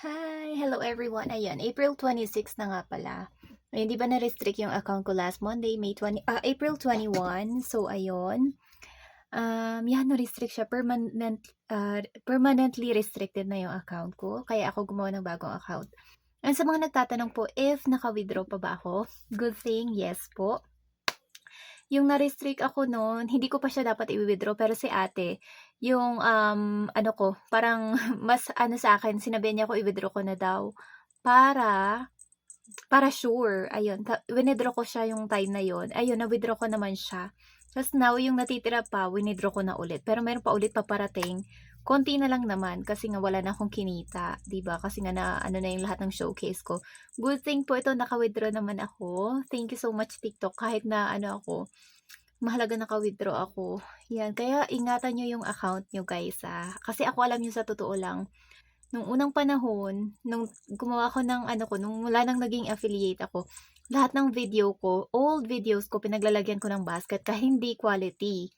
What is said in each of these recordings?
Hi! Hello everyone. Ayan, April 26 na nga pala. Ayun, di ba na-restrict yung account ko last Monday, April 21. So, ayun. Yan, na-restrict siya. Permanently restricted na yung account ko. Kaya ako gumawa ng bagong account. And sa mga nagtatanong po, if naka-withdraw pa ba ako? Good thing, yes po. Yung na-restrict ako noon, hindi ko pa siya dapat i-withdraw, pero si ate, yung ano ko, parang mas ano sa akin, sinabi niya ko i-withdraw ko na daw para sure. Ayun, withdraw ko siya yung time na yon. Ayun, na-withdraw ko naman siya. Tapos now, yung natitira pa, withdraw ko na ulit. Pero meron pa ulit paparating. Konti na lang naman kasi nga wala na akong kinita, 'di ba? Kasi nga na ano na yung lahat ng showcase ko. Good thing po ito, naka-withdraw naman ako. Thank you so much TikTok, kahit na ano ako, mahalaga naka-withdraw ako. Yan, kaya ingatan niyo yung account niyo guys, kasi ako alam niyo sa totoo lang, nung unang panahon, nung gumawa ako ng ano ko, nung wala nang naging affiliate ako, lahat ng video ko, old videos ko, pinaglalagyan ko ng basket kahit hindi quality.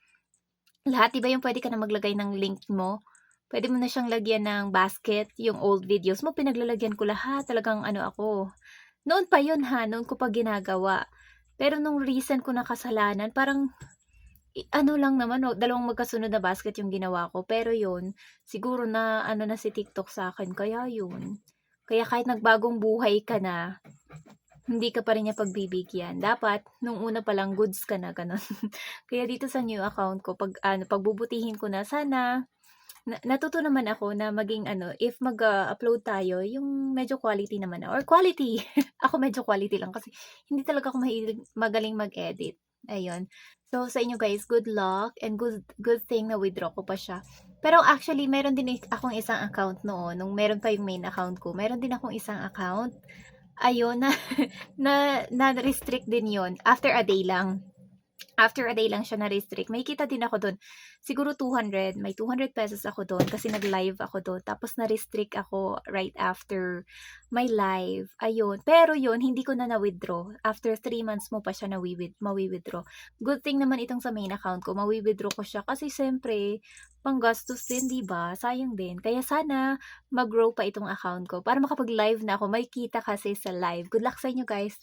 Lahat, iba yung pwede ka na maglagay ng link mo. Pwede mo na siyang lagyan ng basket, yung old videos mo, pinaglalagyan ko lahat. Talagang ano ako. Noon pa yun noon ko pa ginagawa. Pero nung recent ko na kasalanan, parang ano lang naman, dalawang magkasunod na basket yung ginawa ko. Pero yun, siguro na ano na si TikTok sa akin. Kaya yun. Kaya kahit nagbagong buhay ka na, hindi ka pa rin niya pagbibigyan. Dapat, nung una pa lang, goods ka na, ganun. Kaya dito sa new account ko, pagbubutihin ko na, sana, natuto naman ako na maging ano, if mag-upload tayo, yung medyo quality naman, or quality. Ako medyo quality lang kasi hindi talaga ako magaling mag-edit. Ayun. So, sa inyo guys, good luck and good thing na withdraw ko pa siya. Pero actually, meron din akong isang account noon, nung meron pa yung main account ko. Meron din akong isang account. Ayun, na-restrict din yon after a day lang. After a day lang siya na-restrict. May kita din ako doon. Siguro 200. May 200 pesos ako doon kasi nag-live ako doon. Tapos na-restrict ako right after my live. Ayun. Pero yun, hindi ko na na-withdraw. After 3 months mo pa siya mawi-withdraw. Good thing naman itong sa main account ko. Mawi-withdraw ko siya kasi siyempre, panggastos din, di ba? Sayang din. Kaya sana mag-grow pa itong account ko para makapag-live na ako. May kita kasi sa live. Good luck sa inyo guys.